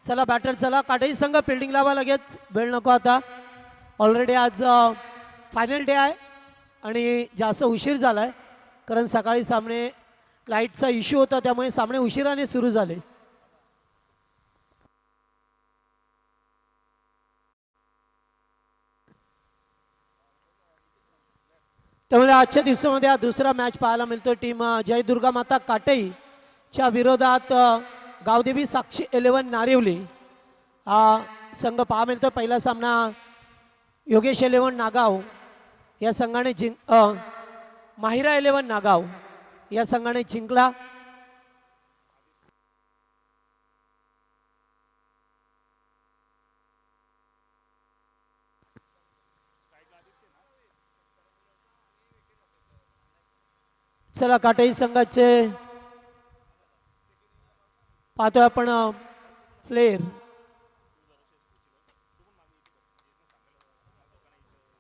चला बॅटर चला, काटेरी संघ फिल्डिंग लावा लगेच, वेळ नको आता. ऑलरेडी आज फायनल डे आहे आणि जास्त उशीर झाला आहे, कारण सकाळी सामने लाईटचा इश्यू होता, त्यामुळे सामने उशिराने सुरू झाले. त्यामुळे आजच्या दिवसामध्ये हा दुसरा मॅच पाहायला मिळतो. टीम जय दुर्गा माता काटई च्या विरोधात गावदेवी साक्षी 11 नारिवली हा संघ पाहा मिळतो. पहिला सामना योगेश 11 नागाव या संघाने माहिरा 11 नागाव या संघाने जिंकला. चला काटई संघाचे पाहतोय आपण फ्लेअर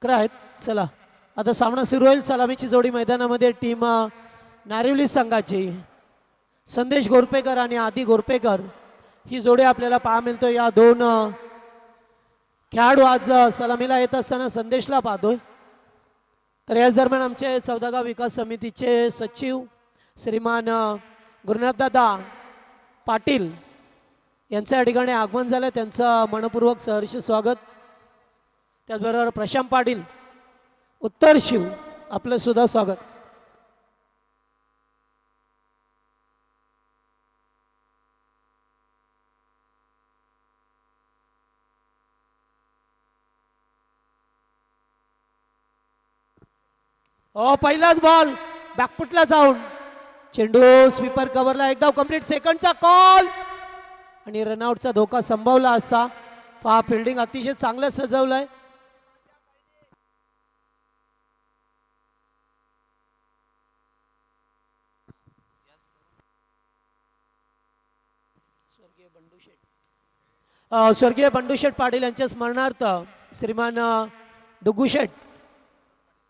आहेत. चला आता सामना सुरू होईल. सलामीची जोडी मैदानामध्ये टीम नारिवली संघाची संदेश गोरपेकर आणि आदी गोरपेकर ही जोडी आपल्याला पाहा मिळतो. या दोन खेळाडू आज सलामीला येत असताना संदेशला पाहतोय. तर याच दरम्यान आमचे चौदागाव विकास समितीचे सचिव श्रीमान गुरुनाथदादा पाटील यांचं या ठिकाणी आगमन झालं, त्यांचं मनपूर्वक सहर्ष स्वागत. त्याचबरोबर प्रशांत पाटील उत्तर शिव आपलं सुद्धा स्वागत. पहिलाच बॉल बॅकफुटला जाऊन चेंडू स्वीपर कव्हरला, एकदा कंप्लीट, सेकंडचा कॉल आणि रनआउटचा धोका संभवला असा. पहा फिल्डिंग अतिशय चांगलं सजवलंय. स्वर्गीय बंडूशेठ पाटील यांच्या स्मरणार्थ श्रीमान डुगूशेठ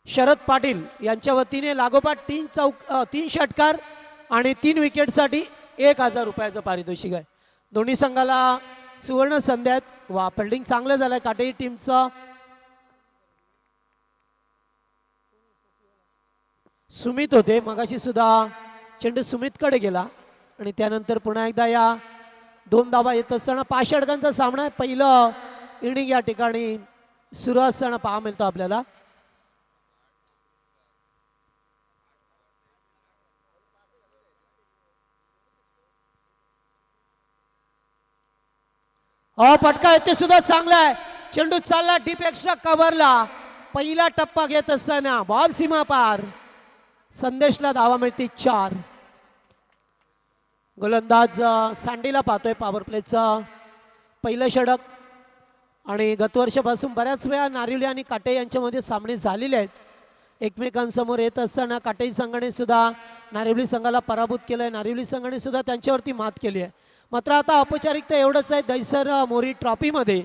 शरद पाटील यांच्या वतीने लागोपाठ 3 षटकार आणि 3 विकेटसाठी 1000 रुपयाचं पारितोषिक आहे. दोन्ही संघाला सुवर्ण संधी आहेत. वा फिल्डिंग चांगलं झालंय काटेरी टीमचं. सुमित होते मगाशी सुद्धा, चेंडू सुमितकडे गेला आणि त्यानंतर पुन्हा एकदा या 2 धावा येत असताना 5 षटकांचा सामना आहे. पहिलं इनिंग या ठिकाणी सुरू असताना पाहा मिळतो आपल्याला. फटका येते सुद्धा चांगला आहे. चेंडू चालला डीप एक्स्ट्रा कव्हरला. पहिला टप्पा घेत असताना बॉल सीमा पार. संदेशला धावा मिळते 4. गोलंदाज सँडीला पाहतोय. पॉवर प्लेचं पहिलं षटक आणि गत वर्षापासून बऱ्याच वेळा नारिवली आणि काटे यांच्यामध्ये सामने झालेले आहेत. एकमेकांसमोर येत असताना काटेई संघाने सुद्धा नारिवली संघाला पराभूत केलंय. नारिवली संघाने सुद्धा त्यांच्यावरती मात केली आहे. मात्र आता औपचारिकता एवढंच आहे, दैसर मोरी ट्रॉफीमध्ये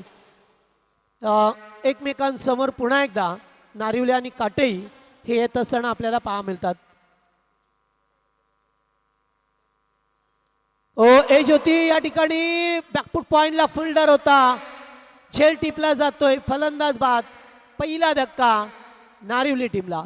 एकमेकांसमोर पुन्हा एकदा नारिवली आणि काटेई हे येत असताना आपल्याला पाहा मिळतात. एज होती या ठिकाणी. बॅकफुट पॉइंटला फिल्डर होता, झेल टिपला जातोय. फलंदाज बाद. पहिला धक्का नारिवली टीमला.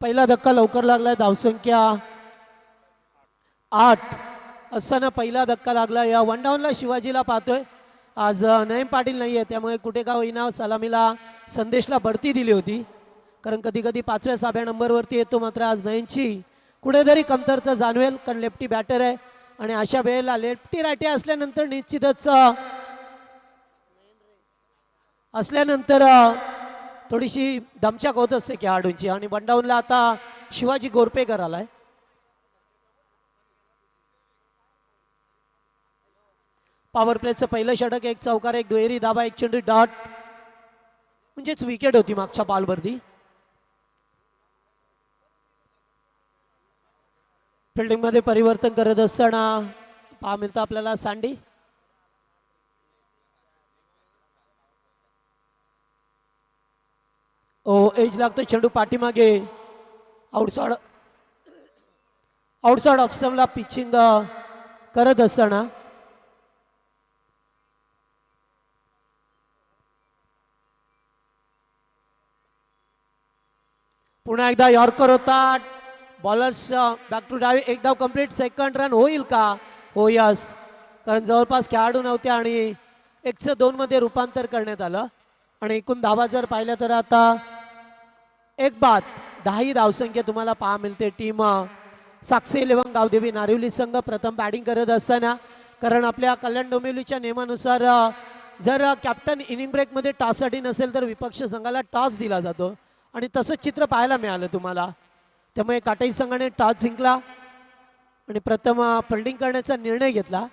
पहिला धक्का लवकर लागलाय. धावसंख्या 8 असताना पहिला धक्का लागला. या 1 डाऊनला शिवाजीला पाहतोय. आज नयन पाटील नाही आहे, त्यामुळे कुठे का होईना सलामीला संदेशला बढती दिली होती, कारण कधी कधी 5व्या 6व्या नंबरवरती येतो. मात्र आज नयनची कुठेतरी कमतरता जाणवेल, कारण लेफ्टी बॅटर आहे आणि अशा वेळेला लेफ्टी रायटी असल्यानंतर निश्चितच थोडीशी दमछाक होत असते खेळाडूंची. आणि 1 डाऊनला आता शिवाजी गोरपेकर आलाय. पॉवर प्लेचं पहिलं षटक, 1 चौकार, 1 दुहेरी धाबा, 1 चेंडू डॉट, म्हणजेच विकेट होती मागच्या बॉलवरती. फिल्डिंगमध्ये परिवर्तन करत असताना पहा मिळतं आपल्याला सांडी. एज लागतो चेंडू पाठीमागे. आउटसाइड ऑफ स्टंपला पिचिंग करत असताना पुन्हा एकदा यॉर्कर होता. बॉलर्स बॅक टू डावी. एक धाव कंप्लीट. सेकंड रन होईल का? हो यस, कारण जवळपास खेळाडू नव्हते आणि 102 मध्ये रूपांतर करण्यात आलं. आणि एकूण धावा जर पाहिल्या तर आता एक बाद 10 धावसंख्या तुम्हाला पहा मिळते. टीम साक्षी 11 गावदेवी नारिवली संघ प्रथम बॅटिंग करत असताना, कारण आपल्या कल्याण डोंबिवलीच्या नियमानुसार जर कॅप्टन इनिंग ब्रेकमध्ये टॉससाठी नसेल तर विपक्ष संघाला टॉस दिला जातो आणि तसंच चित्र पाहायला मिळालं तुम्हाला. त्यामुळे काटाई संघाने टॉस जिंकला आणि प्रथम फिल्डिंग करण्याचा निर्णय घेतला.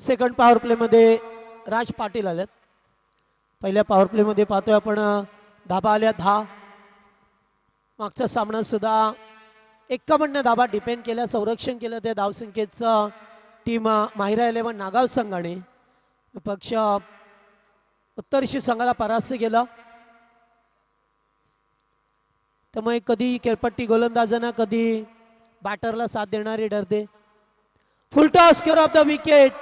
सेकंड पॉवर प्लेमध्ये राज पाटील आलेत. पहिल्या पॉवर प्लेमध्ये पाहतोय आपण धाबा आल्या 10. मागचा सामना सुद्धा 51 धाबा डिपेंड केल्या, संरक्षण केलं त्या धावसंख्येचं टीम माहिरा 11 नागाव संघाने. विपक्ष उत्तरशी संघाला परास्त केलं. त्यामुळे कधी खेळपट्टी गोलंदाजांना कधी बॅटरला साथ देणारी ठरते. Full toss care of the wicket.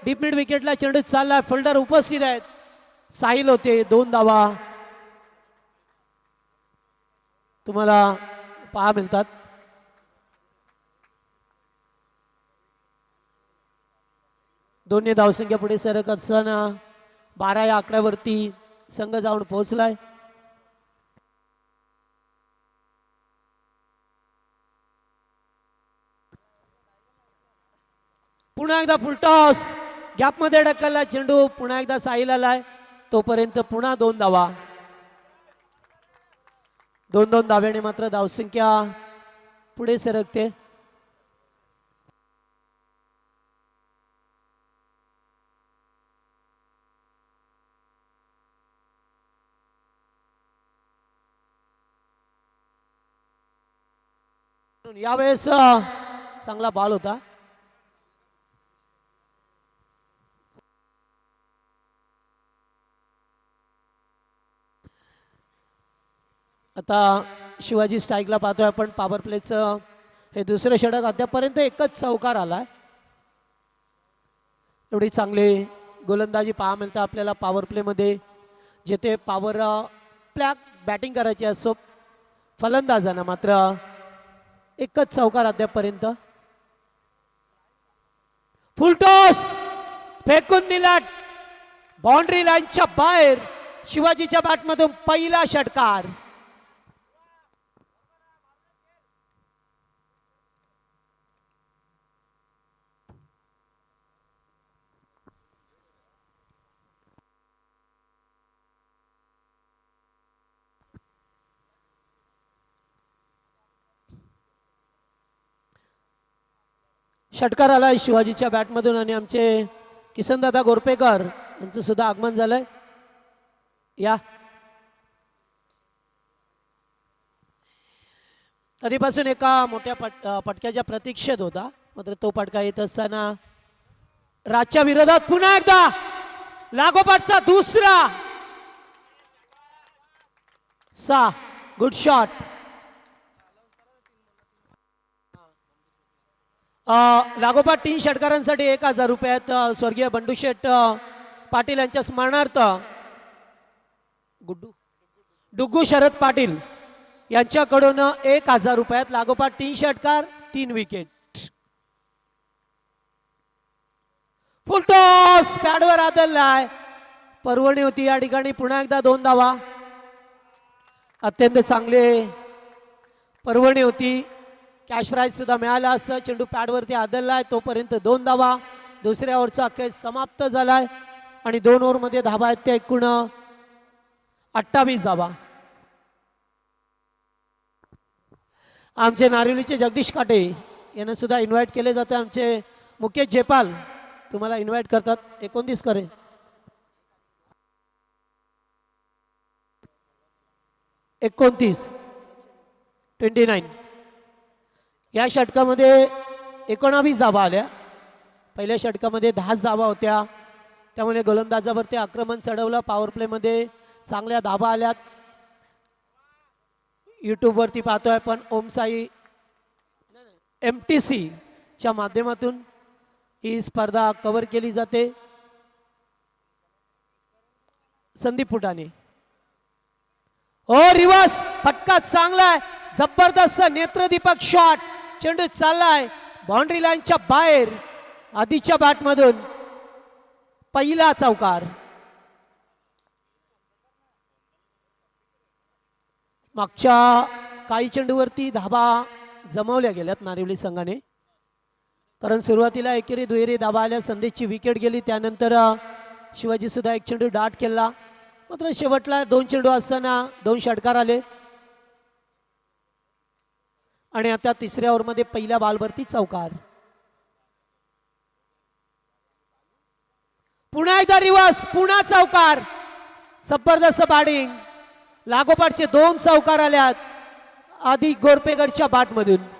Deep mid विकेटला चेंडू चालला. फिल्डर उपस्थित आहेत. साहिल होते. 2 धावा तुम्हाला पहा मिळतात. दोन्ही धावसंख्या पुढे सरकत असताना 12 या आकड्यावरती संघ जाऊन पोहोचलाय. पुन्हा एकदा फुलटॉस. गॅपमध्ये ढकलला चेंडू. पुन्हा एकदा साहिल आलाय. तोपर्यंत पुन्हा 2 धावा. 2-2 धाव्याने मात्र धावसंख्या पुढे सरकते. यावेळेस चांगला बॉल होता. आता शिवाजी स्ट्राईकला पाहतोय आपण. पॉवर प्लेचं हे दुसरं षटक. अद्यापर्यंत एकच चौकार आलाय. एवढी चांगली गोलंदाजी पहा मिळतं आपल्याला पॉवर प्लेमध्ये. जिथे पॉवर प्लॅक बॅटिंग करायची असो फलंदाजांना, मात्र एकच चौकार अद्यापर्यंत. फुल टॉस फेकून दिला बाउंड्री लाईनच्या बाहेर. शिवाजीच्या बॅटमधून पहिला षटकार. षटकार आलाय शिवाजीच्या बॅटमधून आणि आमचे किसनदादा गोरपेकर यांचं सुद्धा आगमन झालंय. या कधीपासून एका मोठ्या पटक्याच्या प्रतीक्षेत होता, मात्र तो पटका येत असताना राजच्या विरोधात पुन्हा एकदा लागोपाठचा दुसरा 6. Good shot. लागोपाठ 3 षटकारांसाठी 1000 रुपयात स्वर्गीय बंडूशेठ पाटील यांच्या स्मरणार्थ डुग्गू शरद पाटील यांच्याकडून 1000 रुपयात लागोपाठ 3 षटकार 3 विकेट. फुल टॉस पॅडवर आदळलाय. पर्वणी होती या ठिकाणी. पुन्हा एकदा 2 धावा. अत्यंत चांगले पर्वणी होती. कॅश प्राइज सुद्धा मिळाला असं. चेंडू पॅडवरती आदळलाय. तोपर्यंत 2 धावा. दुसऱ्या ओव्हरचा खेळ समाप्त झालाय आणि 2 ओव्हरमध्ये धावा आहेत त्या एकूण 28 धावा. आमचे नारिवलीचे जगदीश काटे यांना सुद्धा इन्व्हाइट केले जाते. आमचे मुकेश जेपाल तुम्हाला इन्व्हाइट करतात. 29 करे 29 या षटकामध्ये 19 धावा आल्या. पहिल्या षटकामध्ये 10 धावा होत्या. त्यामुळे गोलंदाजावरती आक्रमण चढवलं. पॉवर प्लेमध्ये चांगल्या धावा आल्यात. यूट्यूबवरती पाहतोय पण ओमसाई MTC च्या माध्यमातून ही स्पर्धा कव्हर केली जाते. संदीप फुटाणे ओ रिवर्स फटका चांगला आहे. जबरदस्त नेत्रदीपक शॉट. चेंडू चाललाय बाउंड्री लाईनच्या बाहेर. आधीच्या बॅटमधून पहिला चौकार. मागच्या काही चेंडूवरती धाबा जमवल्या गेल्यात नारिवली संघाने. कारण सुरुवातीला एकेरी दुहेरी धाबा आल्या. संदेशची विकेट गेली. त्यानंतर शिवाजी सुद्धा एक चेंडू डाट केला. मात्र शेवटला 2 चेंडू असताना 2 षटकार आले आणि आता तिसऱ्या ओव्हरमध्ये पहिल्या बॉलवरती चौकार. पुन्हा एकदा रिवर्स. पुन्हा चौकार. जबरदस्त बॅटिंग. लागोपाठचे 2 चौकार आल्यात आधी गोरपेकरच्या बॅटमधून.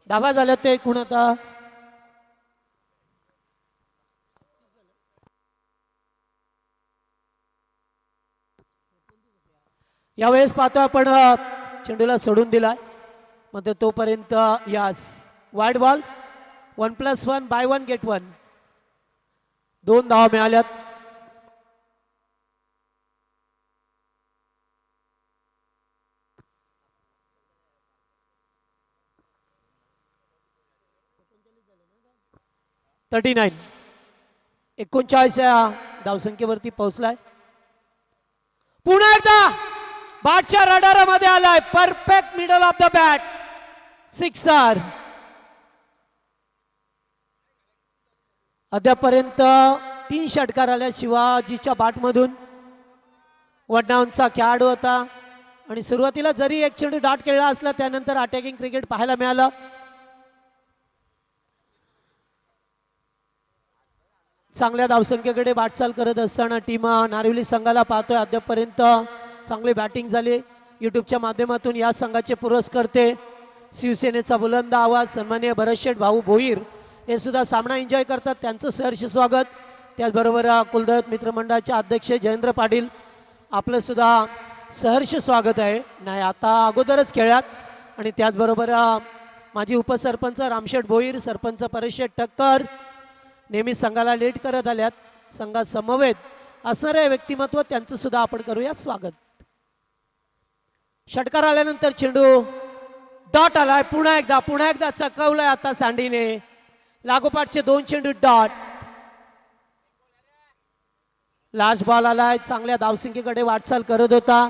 धावा झाल्या ते एकूण आता यावेळेस पाहतो आपण चेंडूला सोडून दिलाय. मग तोपर्यंत यास वाईड बॉल. 1+1 bye 1 gate 1. 2 धावा मिळाल्यात. $39 39 या धावसंख्येवरती पोहोचलाय. पुन्हा एकदा बॅटच्या रडारामध्ये आलाय. Perfect middle of the bat. 6 अद्यापर्यंत 3 षटकार आल्या शिवाजीच्या बॅटमधून. वडनावचा खेळाडू होता आणि सुरुवातीला जरी एक चेंडू डाट खेळला असला त्यानंतर अटॅकिंग क्रिकेट पाहायला मिळालं. चांगल्या धावसंख्येकडे वाटचाल करत असताना टीम नारिवली संघाला पाहतोय. अद्यापर्यंत चांगली बॅटिंग झाली. यूट्यूबच्या माध्यमातून या संघाचे पुरस्कर्ते शिवसेनेचा बुलंद आवाज सन्माननीय भरतशेठ भाऊ भोईर हे सुद्धा सामना एन्जॉय करतात. त्यांचं सहर्ष स्वागत. त्याचबरोबर कुलदैवत मित्रमंडळाचे अध्यक्ष जयेंद्र पाटील आपलं सुद्धा सहर्ष स्वागत आहे. नाही आता अगोदरच खेळ्यात. आणि त्याचबरोबर माजी उपसरपंच रामशेठ भोईर, सरपंच परेशेठ ठक्कर नेहमी संघाला लीड करत आल्यात. संघात समवेत असणारे व्यक्तिमत्व त्यांचं सुद्धा आपण करूया स्वागत. षटकार आल्यानंतर चेंडू डॉट आलाय. पुन्हा एकदा चकवलाय आता सँडीने. लागोपाठचे 2 चेंडू डॉट. लास्ट बॉल आलाय. चांगल्या धावसंख्येकडे वाटचाल करत होता.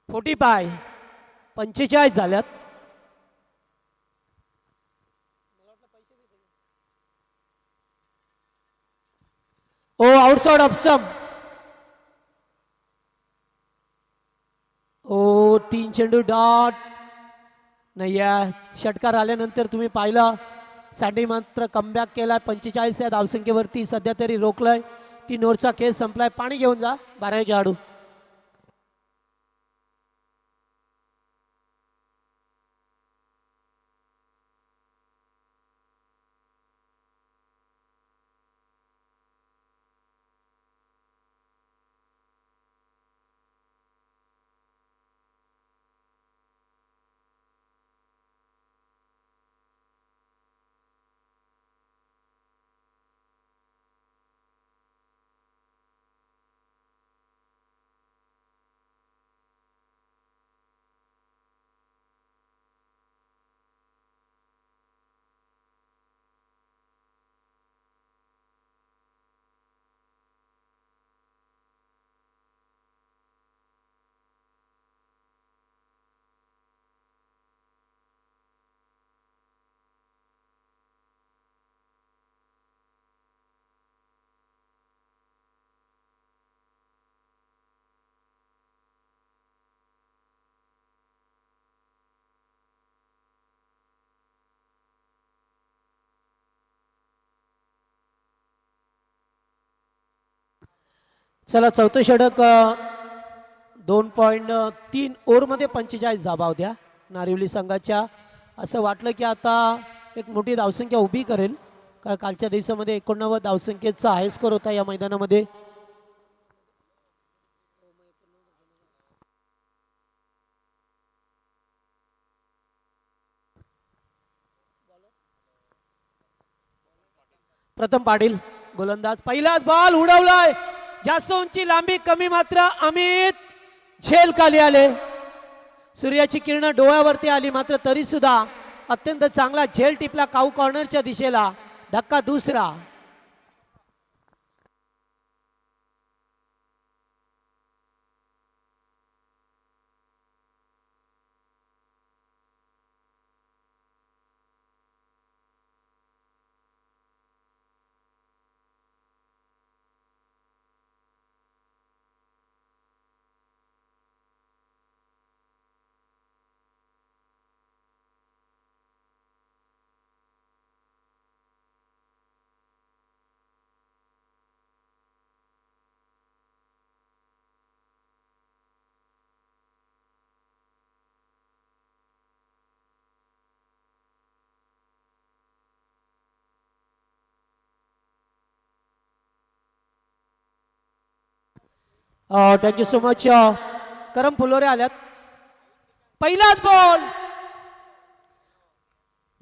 45 झाल्यात. ओ आउटसाइड ऑफ स्टंप. ओ 3 चेंडू डॉट नाही. या षटकार आल्यानंतर तुम्ही पाहिलं सँडी मात्र कमबॅक केलाय. 45 या धावसंख्येवरती सध्या तरी रोखलंय. 3 ओव्हरचा खेळ संपलाय. पाणी घेऊन जा 12 खेळाडू. चला चौथं षटक 2.3 ओव्हरमध्ये 45 धाबा होत्या नारिवली संघाच्या. असं वाटलं की आता एक मोठी धावसंख्या उभी करेल, कारण कालच्या दिवसामध्ये 89 धावसंख्येचा हाय स्कोर होता या मैदानामध्ये. प्रथम पाटील गोलंदाज, पहिलाच बॉल उडवलाय, जास्त उंची लांबी कमी मात्र अमित झेल खाली आले. सूर्याची किरण डोळ्यावरती आली मात्र तरी सुद्धा अत्यंत चांगला झेल टिपला काऊ कॉर्नरच्या दिशेला. धक्का दुसरा. Thank you so much. Karam Fulore आल्यात. पहिलाच बॉल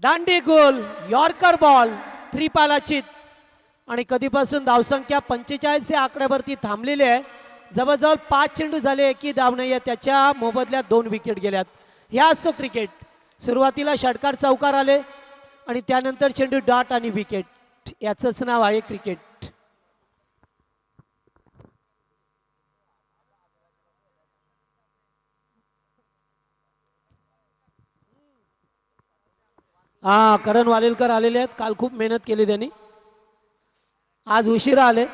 दांडी गोल, यॉर्कर बॉल, 3 पालाचित आणि कधीपासून धावसंख्या 45 या आकड्यावरती थांबलेली आहे. जवळजवळ 5 चेंडू झाले, एकही धाव नाही आहे. त्याच्या मोबदल्यात 2 विकेट गेल्यात. ह्या असतो क्रिकेट. सुरुवातीला षटकार चौकार आले आणि त्यानंतर चेंडू डॉट आणि विकेट. याचंच नाव आहे क्रिकेट. हा, करण वालेलकर आलेले आहेत. काल खूप मेहनत केली त्यांनी, आज उशिरा आले.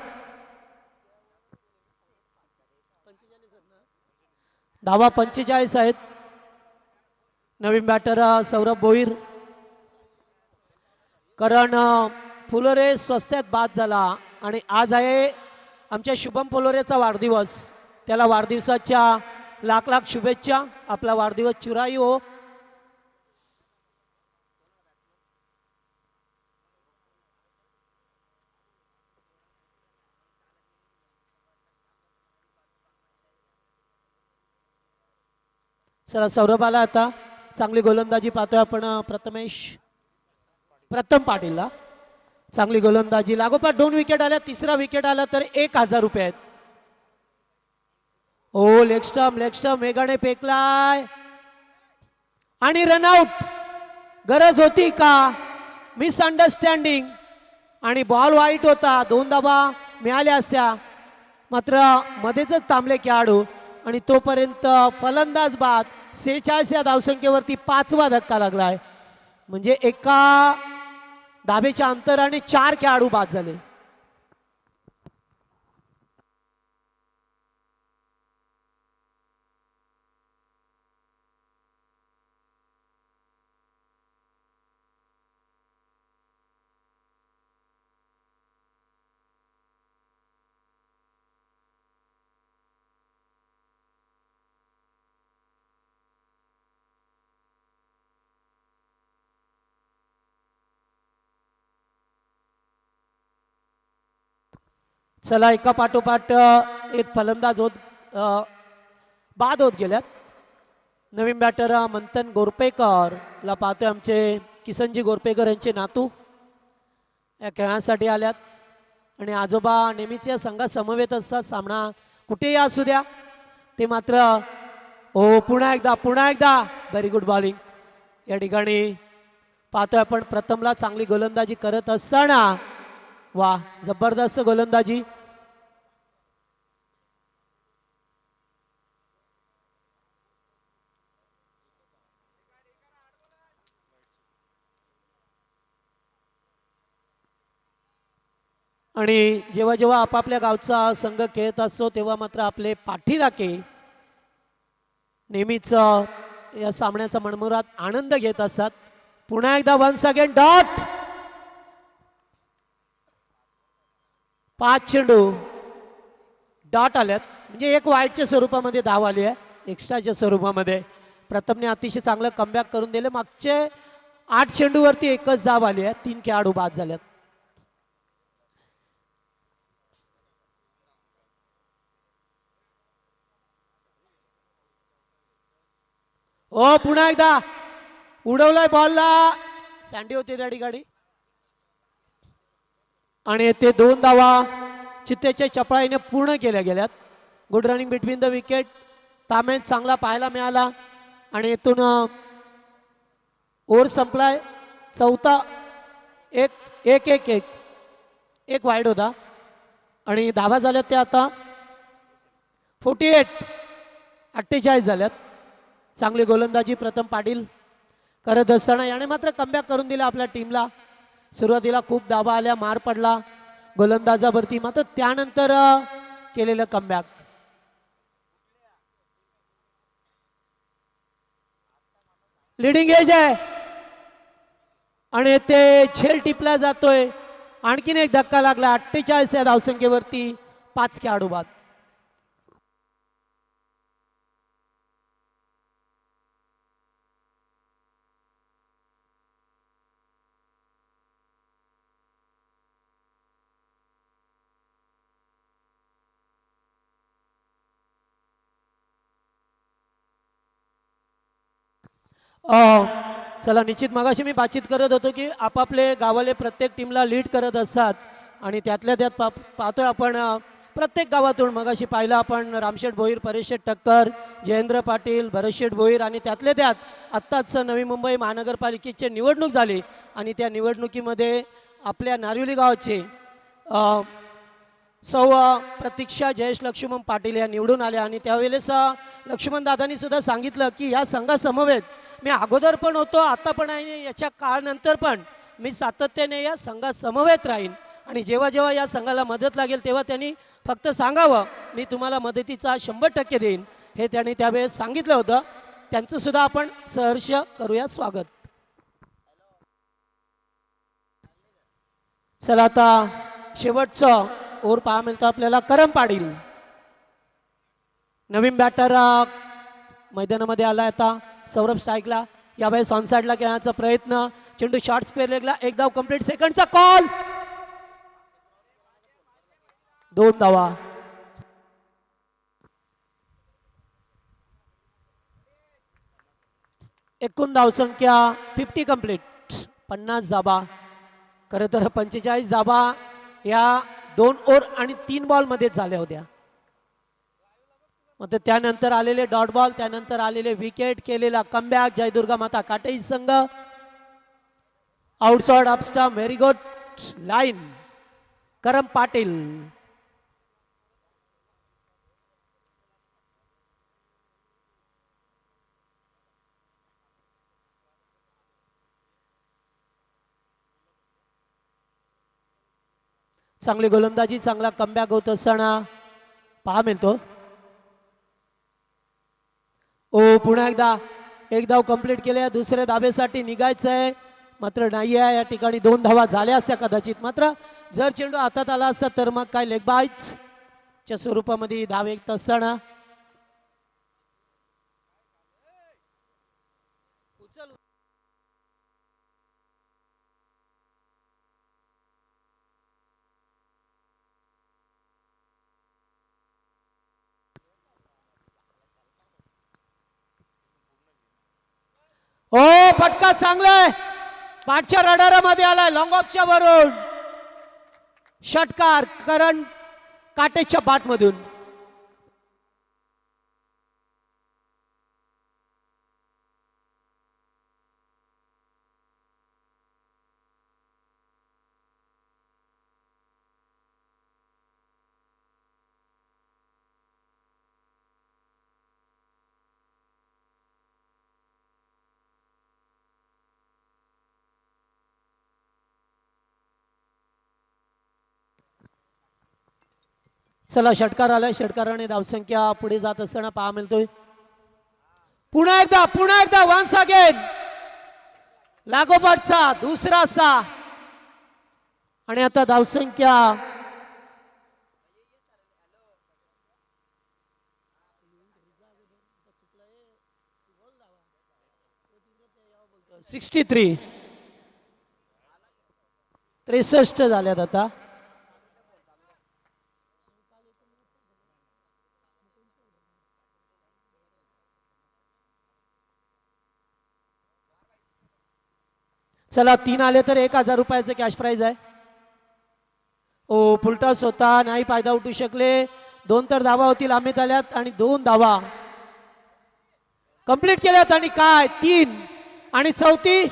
धावा 45 आहेत. नवीन बॅटर सौरभ भोईर. करण फुलोरे स्वस्त्यात बाद झाला आणि आज आहे आमच्या शुभम फुलोरेचा वाढदिवस. त्याला वाढदिवसाच्या लाख लाख शुभेच्छा. आपला वाढदिवस चुराई हो. चला सौरभ आला आता. चांगली गोलंदाजी पाहतोय आपण. प्रथम पाटीलला चांगली गोलंदाजी. लागोपाठ 2 विकेट आल्या. तिसरा विकेट आला तर 1000 रुपये आहेत. ओ लेग स्टंप वेगाने फेकलाय आणि रनआउट. गरज होती का? मिसअंडरस्टँडिंग आणि बॉल वाईट होता. 2 धावा मिळाल्या असत्या मात्र मध्येच थांबले खेळाडू आणि तोपर्यंत फलंदाज बाद. 46 या धावसंख्येवरती 5वा धक्का लागलाय. म्हणजे एका धाबेच्या अंतराने 4 खेळाडू बाद झाले. चला एका पाठोपाठ एक फलंदाज बाद होत गेल्यात. नवीन बॅटर मंथन गोरपेकर ला पाहतोय. आमचे किसनजी गोरपेकर यांचे नातू या खेळासाठी आल्यात आणि आजोबा नेहमीच या संघात समवेत असतात. सामना कुठेही असू द्या ते मात्र. ओ पुन्हा एकदा व्हेरी गुड बॉलिंग. या ठिकाणी पाहतोय आपण प्रथमला चांगली गोलंदाजी करत असताना. वा जबरदस्त गोलंदाजी. आणि जेव्हा जेव्हा आपापल्या गावचा संघ खेळत असतो तेव्हा मात्र आपले पाठीराखे नेहमीच या सामन्याचा मनमुराद आनंद घेत असतात. पुन्हा एकदा वन्स अगेन डॉट. 5 चेंडू डॉट आल्यात, म्हणजे एक वाईटच्या स्वरूपामध्ये धाव आली आहे एक्स्ट्राच्या स्वरूपामध्ये. प्रथमने अतिशय चांगलं कमबॅक करून दिले. मागचे 8 चेंडूवरती एकच धाव आली आहे. 3 खेळाडू बाद झाल्यात. हो पुन्हा एकदा उडवलाय बॉलला, सँडी होती त्या ठिकाणी आणि ते 2 धावा चित्तेच्या चपळाईने पूर्ण केल्या गेल्यात. Good running between the wicket. तामेल चांगला पाहायला मिळाला आणि इथून ओव्हर संपलाय. चौथा एक एक एक एक एक वाईड होता आणि धावा झाल्यात त्या आता 48 झाल्यात. चांगली गोलंदाजी प्रथम पाटील करत असताना याने मात्र कमबॅक करून दिला आपल्या टीमला. सुरुवातीला खूप धावा आल्या, मार पडला गोलंदाजावरती, मात्र त्यानंतर केलेलं कमबॅक. लिडिंग एज आहे आणि ते झेल टिपला जातोय. आणखीन एक धक्का लागला. 48 या धावसंख्येवरती 5 खेळाडू बाद. चला, निश्चित मगाशी मी बातचीत करत होतो की आपापले गावाले प्रत्येक टीमला लीड करत असतात आणि त्यातल्या त्यात पाहतोय आपण प्रत्येक गावातून. मगाशी पाहिलं आपण रामशेठ भोईर, परेशशेठ ठक्कर, जयेंद्र पाटील, भरतशेठ भोईर आणि त्यातल्या त्यात आत्ताच नवी मुंबई महानगरपालिकेची निवडणूक झाली आणि त्या निवडणुकीमध्ये आपल्या नारिवली गावाचे सौ प्रतीक्षा जयेश लक्ष्मण पाटील या निवडून आल्या. आणि त्यावेळेस लक्ष्मण दादांनी सुद्धा सांगितलं की या संघासमवेत मी अगोदर पण होतो, आता पण आहे, याच्या काळानंतर पण मी सातत्याने या संघात समवेत राहीन आणि जेव्हा जेव्हा या संघाला मदत लागेल तेव्हा त्यांनी फक्त सांगावं, मी तुम्हाला मदतीचा 100% देईन, हे त्यांनी त्यावेळेस सांगितलं होतं. त्यांचं सुद्धा आपण सहर्ष करूया स्वागत. चला, आता शेवटचं ओव्हर पहा मिळतो आपल्याला. करम पाटील नवीन बॅटर मैदानामध्ये आला. आता सौरभ स्ट्राईकला, यावेळेस ऑन साईडला खेळण्याचा प्रयत्न. चेंडू शॉर्ट स्क्वेअर लेगला, एक धाव कंप्लीट. सेकंडचा कॉल, 2 धावा. एकूण धावसंख्या 50 कंप्लीट, 50 धाबा. खरं तर 45 धाबा या 2 ओव्हर आणि 3 बॉल मध्ये झाल्या होत्या. मग त्यानंतर आलेले डॉट बॉल, त्यानंतर आलेले विकेट, केलेला कमबॅक. जयदुर्गा माता काटेई संघ आउटसाइड अपस्टम्प, व्हेरी गुड लाईन. करम पाटील चांगली गोलंदाजी, चांगला कमबॅक होत असताना पहा मिळतो. पुन्हा एकदा एक धाव कंप्लीट केल्या. दुसऱ्या धावेसाठी निघायचंय, मात्र नाही आहे. या ठिकाणी 2 धावा झाल्या असत्या कदाचित, मात्र जर चेंडू हातात आला असता तर मग काय लेग बायच्या स्वरूपामध्ये धाव येत असताना फटका चांगला आहे, पाठच्या रडारामध्ये आलाय. लॉंग ऑफच्या वरून षटकार करण काटेच्या बाटमधून. चला, षटकार आलाय. षटकाराने धावसंख्या पुढे जात असताना पहा मिळतोय. पुन्हा एकदा वन्स अगेन लागोपाठचा दुसरा सा आणि आता धावसंख्या 63 63 झाल्यात आता. चला 3 आले तर 1000 रुपयाचं कॅश प्राइज आहे. ओ फुलटॉस होता, नाही फायदा उठू शकले. 2 तर धावा होतील, अमित आल्यात आणि 2 धावा कंप्लीट केल्यात. आणि काय 3 आणि चौथी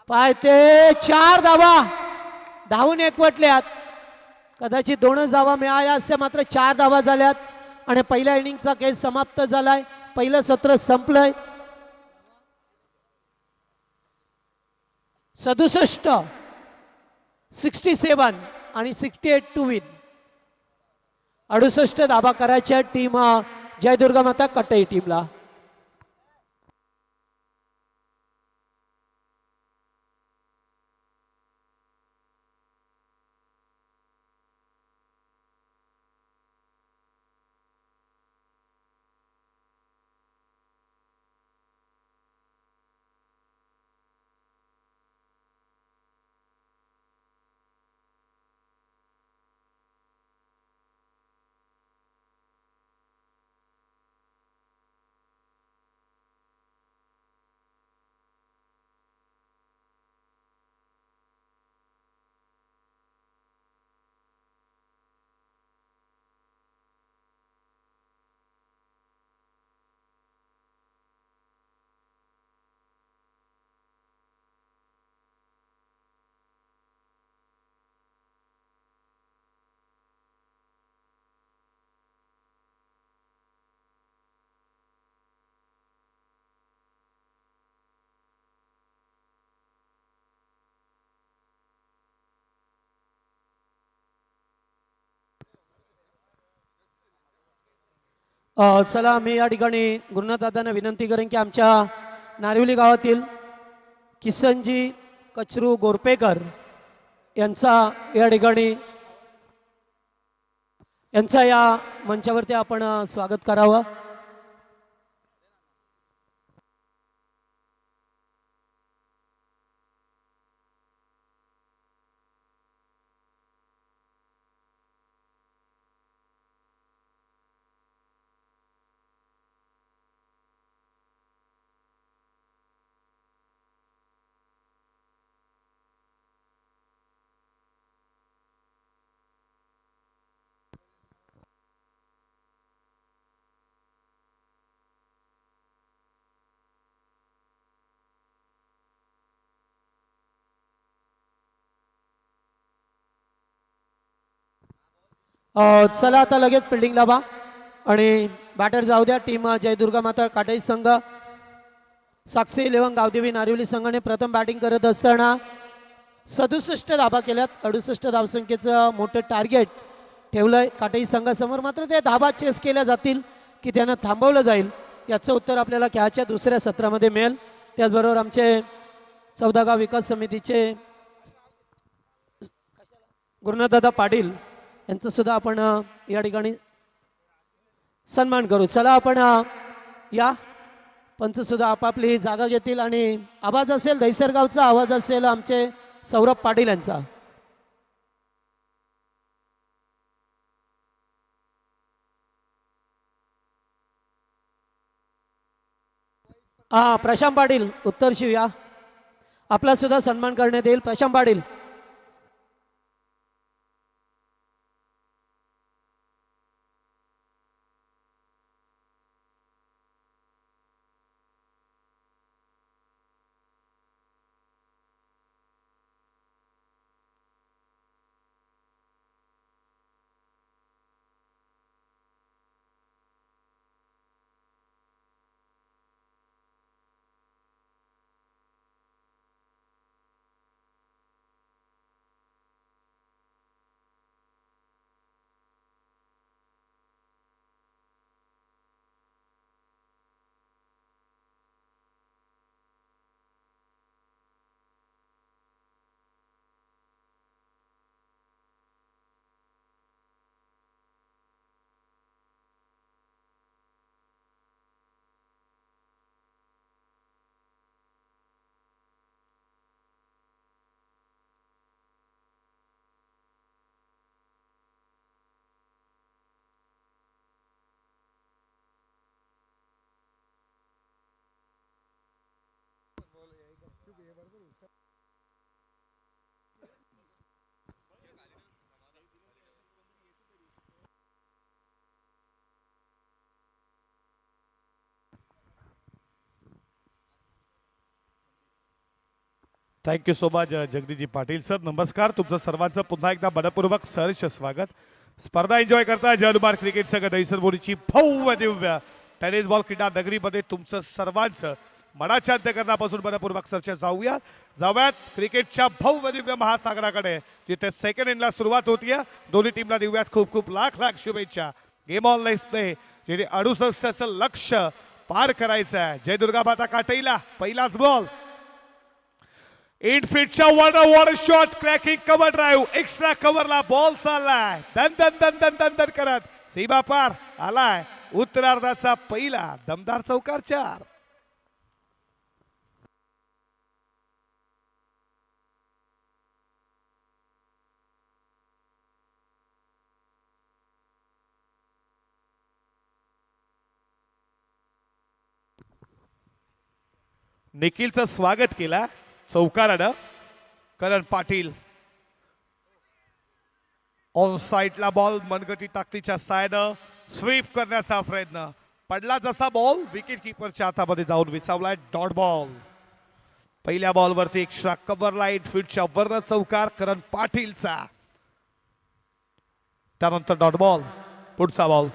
पायते 4 धावा धावून एकवटल्यात. कदाचित 2च धावा मिळाल्या असल्या, मात्र 4 धावा झाल्यात आणि पहिल्या इनिंगचा खेळ समाप्त झालाय. पहिलं सत्र संपलंय. 67 67 आणि 68 टू विन. 68 धाबा करायच्या टीम जयदुर्गा माता कटई टीमला. चला मी या ठिकाणी गुरुनाथदादांना विनंती करेन की आमच्या नारिवली गावातील किसनजी कचरू गोरपेकर यांचा या ठिकाणी यांचा या मंचावरती आपण स्वागत करावं. चला आता लगेच फिल्डिंग लावा आणि बॅटर जाऊ द्या. टीम जयदुर्गा माता काटई संघ साक्षी 11 गावदेवी नारिवली संघाने प्रथम बॅटिंग करत असताना 67 धाबा केल्यात. 68 धावसंख्येचं मोठं टार्गेट ठेवलंय काटई संघासमोर. मात्र ते धाबा चेस केल्या जातील की त्यांना थांबवलं जाईल, याचं उत्तर आपल्याला खेळाच्या दुसऱ्या सत्रामध्ये मिळेल. त्याचबरोबर आमचे 14 गाव विकास समितीचे गुरुनाथदादा पाटील यांचं सुद्धा आपण या ठिकाणी सन्मान करू. चला आपण या पंच सुद्धा आपापली जागा घेतील आणि आवाज असेल दहिसरगावचा, आवाज असेल आमचे सौरभ पाटील यांचा. प्रशांत पाटील उत्तर शिवया, आपला सुद्धा सन्मान करण्यात येईल. Prashant Patil. Thank you so much जगदीजी पाटील सर. नमस्कार, तुमचं सर्वांचं पुन्हा एकदा मनपूर्वक सहर्ष स्वागत. स्पर्धा एन्जॉय करता जलमार क्रिकेट संघ दहिसर बोरीची भव्य दिव्य टेनिस बॉल क्रीडा नगरीमध्ये तुमचं सर्वांचं मनाच्या अंतःकरणापासून मनपूर्वक सहर्ष जाऊयात क्रिकेटच्या भव्य दिव्य महासागराकडे, जिथे सेकंड इनिंगला सुरुवात होतीये. दोन्ही टीमला देऊयात खूप खूप लाख लाख शुभेच्छा. गेम ऑनलाईन प्ले जिथे 68चं लक्ष्य पार करायचं आहे. जय दुर्गा माता काटईला पहिलाच बॉल. 8 फीटच्या what a shot, cracking cover drive, extra कव्हरला बॉल चाललाय दन दन दन दन दन दन करत सीमा पार आलाय. उत्तरार्धाचा पहिला दमदार चौकार 4. निखिलचं स्वागत केला चौकारानं. करण पाटील ऑन साइडला बॉल मनगटी ताकदीच्या सायनं स्वीप करण्याचा प्रयत्न. पडला जसा बॉल विकेट किपरच्या हातामध्ये जाऊन विसावलाय. Dot ball. पहिल्या बॉलवरती एक्स्ट्रा कव्हरला 8 फीटच्या वरनं चौकार करण पाटीलचा. त्यानंतर डॉट बॉल. पुढचा ball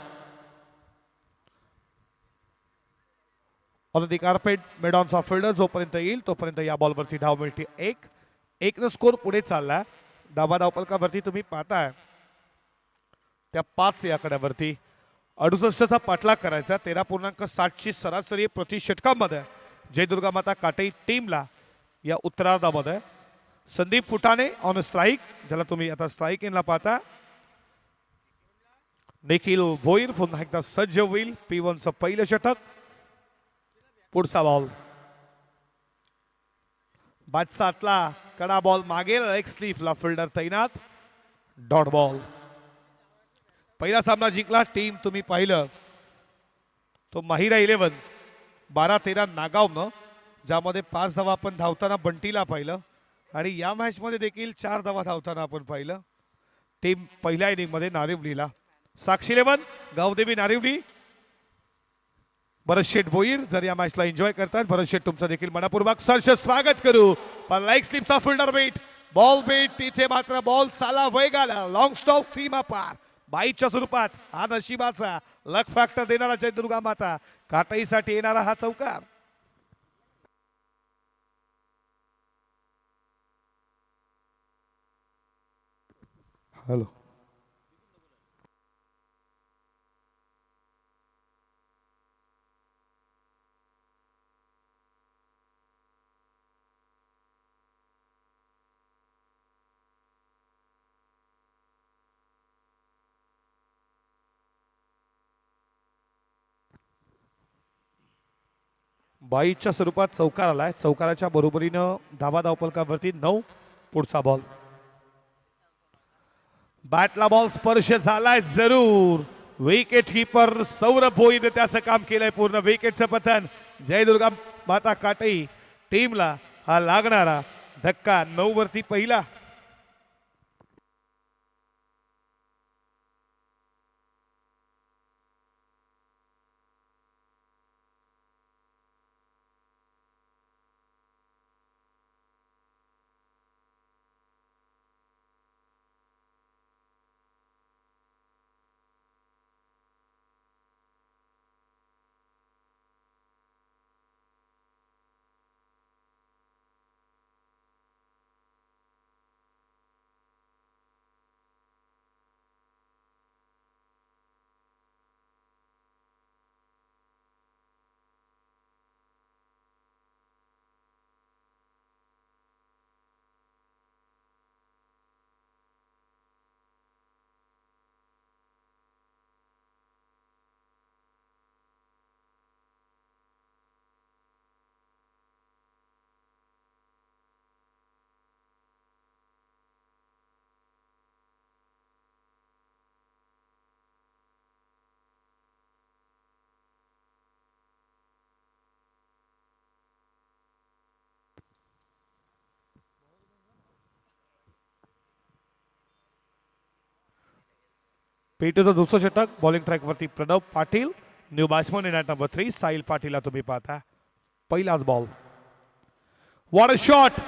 on the carpet mid ऑनचा फिल्डर जोपर्यंत येईल तोपर्यंत या बॉलवरती धाव मिळते. 1 स्कोर पुढे चालला. डावा धावपलकावरती तुम्ही पाहताय त्या 5 या कड्यावरती 68चा पाठलाग करायचा. 13.60ची सरासरी प्रति षटकामध्ये जय दुर्गा माता काटई टीमला या उत्तरार्धामध्ये. संदीप फुटाणे ऑन स्ट्राईक, ज्याला तुम्ही आता स्ट्राईक इनला पाहता. निखिल भोईर पुन्हा एकदा सज्ज होईल. P1चं पहिलं षटक. पुढचा बॉल बाद 7ला कडा बॉल मागेल. एक स्लीफला फिल्डर तैनात. Dot ball. पहिला सामना जिंकला टीम तुम्ही पाहिलं तो माहिरा 11 12-13 नागावनं, ज्यामध्ये 5 धावा आपण धावताना बंटीला पाहिलं आणि या मॅच मध्ये देखील 4 धावा धावताना आपण पाहिलं. टीम पहिल्या इनिंग मध्ये नारिवलीला. साक्षी 11 गावदेवी नारिवली. भरत शेठ भोईर जर या मॅचला एन्जॉय करतात, भरत शेठ तुमचं देखील मनपूर्वक सहर्ष स्वागत करू. पण लाईक स्लिपचा फिल्डर बेट बॉल बेट तिथे मात्र बॉल साला वेगाला लॉंग स्टॉप सीमा पार. बाईच्या स्वरूपात हा नशिबाचा लक फॅक्टर देणारा जय दुर्गा माता काटईसाठी येणारा हा चौकार. हॅलो बाईच्या स्वरूपात चौकार आलाय. चौकाराच्या बरोबरीनं धावा धावपलकावरती 9. पुढचा बॉल. बॅटला बॉल स्पर्श झालाय जरूर. विकेट कीपर सौरभ भोईने त्याचं काम केलंय पूर्ण. विकेटचं पतन जय दुर्गा माता काटई टीमला हा लागणारा धक्का. 9 वरती पहिला. पेटूचं दुसरं षटक. बॉलिंग ट्रॅकवरती Pranav Patil. New batsman in at number 3 Sahil पाटीलला तुम्ही पाहता. पहिलाच ball. What a shot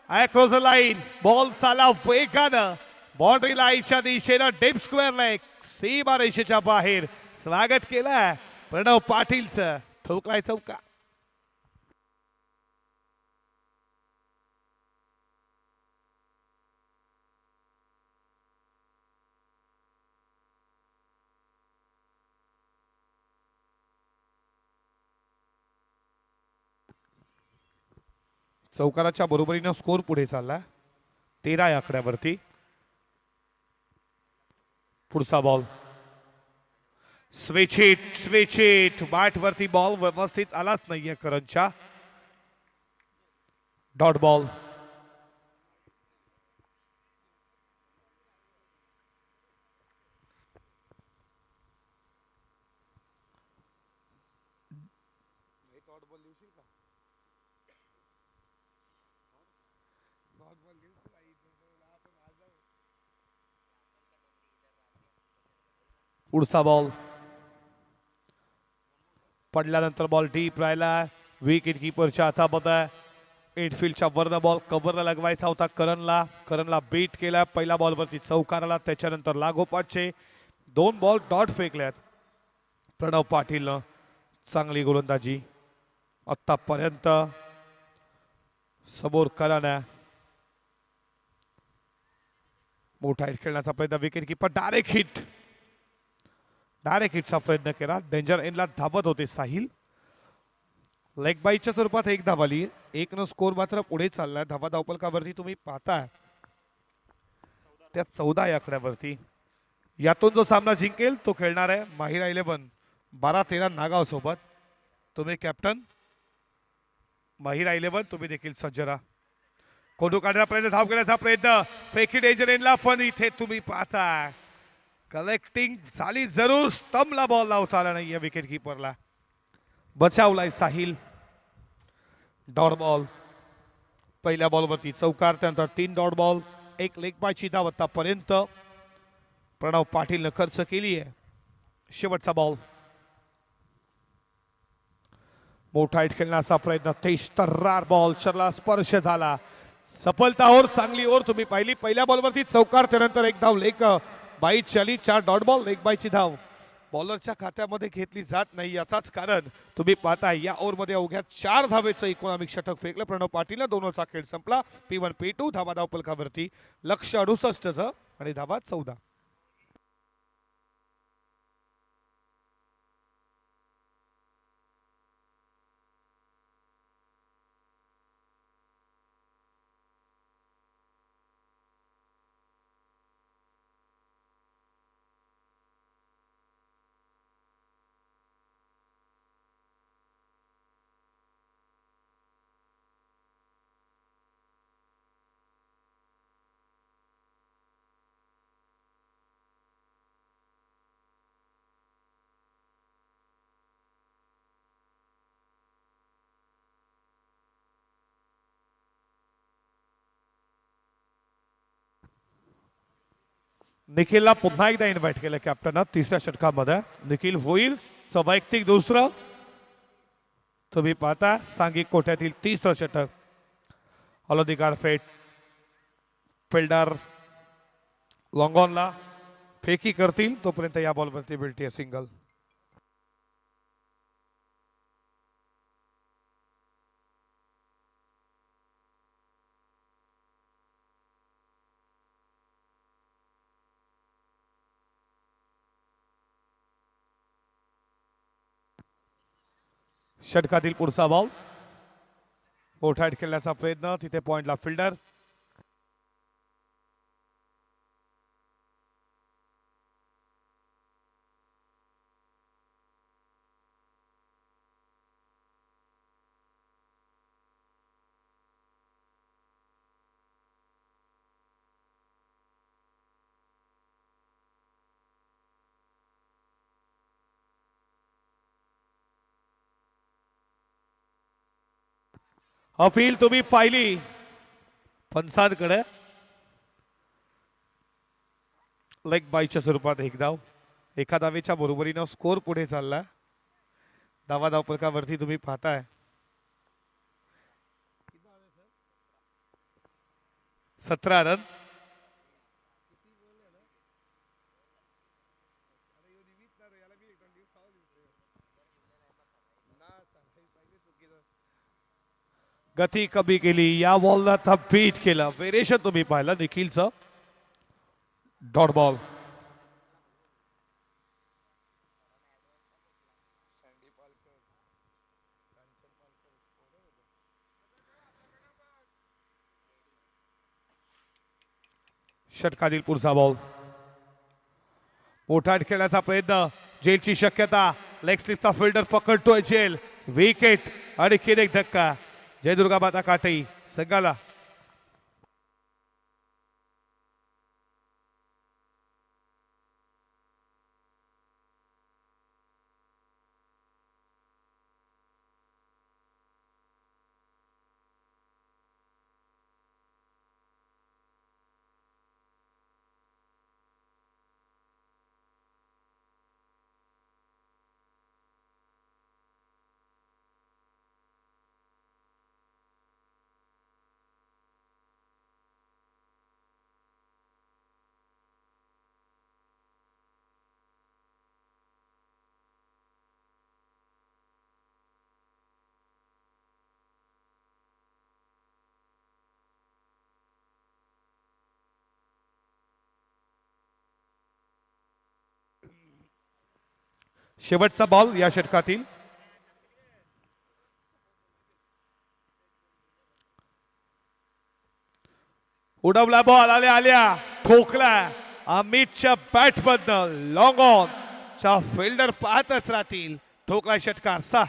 across the line. Ball चाला वेगानं बाउंड्री लाईनच्या दिशेनं डीप स्क्वेअर लेग सीमा रेषेच्या बाहेर. स्वागत केलं प्रणव पाटीलचं. ठोकलाय चौका. चौकाराच्या बरोबरीनं स्कोर पुढे चालला 13 या आकड्यावरती. पुढचा बॉल. स्विच हिट बॅट वरती बॉल व्यवस्थित आलाच नाहीये करणच्या. Dot ball. पुढचा बॉल. पडल्यानंतर बॉल डीप राहिला. विकेट किपरच्या हातामध्ये. एटफील्डच्या वरनं बॉल कव्हरला लगवायचा होता करणला बीट केला. पहिल्या बॉलवरती चौकार आला. त्याच्यानंतर लागोपाठचे 2 बॉल डॉट फेकल्यात प्रणव पाटीलनं. चांगली गोलंदाजी आतापर्यंत. समोर करण. मोठा हिट खेळण्याचा प्रयत्न. विकेट किपर डायरेक्ट हिटचा प्रयत्न केला. डेंजर एंडला धावत होते साहिल. लेग बाईच्या स्वरूपात 1 धाव आली. 1 स्कोर मात्र पुढे चाललाय. धावा धावपलकावरती तुम्ही पाहताय त्या 14 या आकड्यावरती. यातून जो सामना जिंकेल तो खेळणार आहे माहिरा 11 12-13 नागाव सोबत. तुम्ही कॅप्टन माहिरा 11 तुम्ही देखील सज्ज राहा. कोंडू काढण्याचा प्रयत्न. धाव घेण्याचा प्रयत्न. फेकी डेंजर एंडला फन. इथे तुम्ही पाहताय कलेक्टिंग झाली जरूर. स्टंपला बॉल लावता आला नाहीये विकेट किपरला. बचावलाय साहिल. Dot ball. पहिल्या बॉलवरती चौकार. त्यानंतर 3 डॉट बॉल. 1 लेग बायची धाव आतापर्यंत प्रणव पाटीलनं खर्च केली आहे. शेवटचा बॉल. मोठा हिट खेळण्याचा प्रयत्न. तेज तर्रार बॉल. शरला स्पर्श झाला. सफलता ओर चांगली ओर तुम्ही पाहिली. पहिल्या बॉलवरती चौकार. त्यानंतर 1 धाव लेग बाई चाली. 4 डॉट बॉल. लेग बायची धाव बॉलरच्या खात्यामध्ये घेतली जात नाही. याचाच कारण तुम्ही पाहताय या ओव्हरमध्ये अवघ्या 4 धावेचं इकॉनॉमिक षटक फेकलं प्रणव पाटीलनं. 2 ओव्हरचा खेळ संपला. P1 P2 धावा धावपलकावरती लक्ष्य 68 आणि धावा 14. निखिलला पुन्हा एकदा इन्व्हाइट केलं कॅप्टन 3ऱ्या षटकामध्ये. निखिल होईल वैयक्तिक 2रं. तुम्ही पाहता सांघिक कोट्यातील 3रं षटक. हॉलोदिगार फेट फिल्डर लॉंगॉनला फेकी करतील तोपर्यंत या बॉलवरती मिळते सिंगल. षटकातील पुढचा बॉल. मोठा हिट खेळण्याचा प्रयत्न. तिथे पॉइंटला फिल्डर. अपील तुम्ही पाहिली पंचांकडे. लेग बायच्या स्वरूपात एक धाव. एका धावेच्या बरोबरीनं स्कोर पुढे चालला. धावा धावपलकावरती तुम्ही पाहताय 17 रन. गती कमी केली या बॉलला बीट केलं. वेरिएशन तुम्ही पाहिलं निखिलचं. Dot ball. षटकातील पुढचा बॉल. मोठा खेळण्याचा प्रयत्न. जेलची शक्यता. लेग स्लिपचा फिल्डर पकडतोय जेल. विकेट. आणखीन एक धक्का. जयदुर्गा माता काटई संघाला. शेवटचा बॉल या षटकातील. उडवला बॉल. आल्या ठोकला अमितच्या बॅट मधनं. लॉंग ऑन चा फिल्डर पाहतच राहतील. ठोकला षटकार. 6.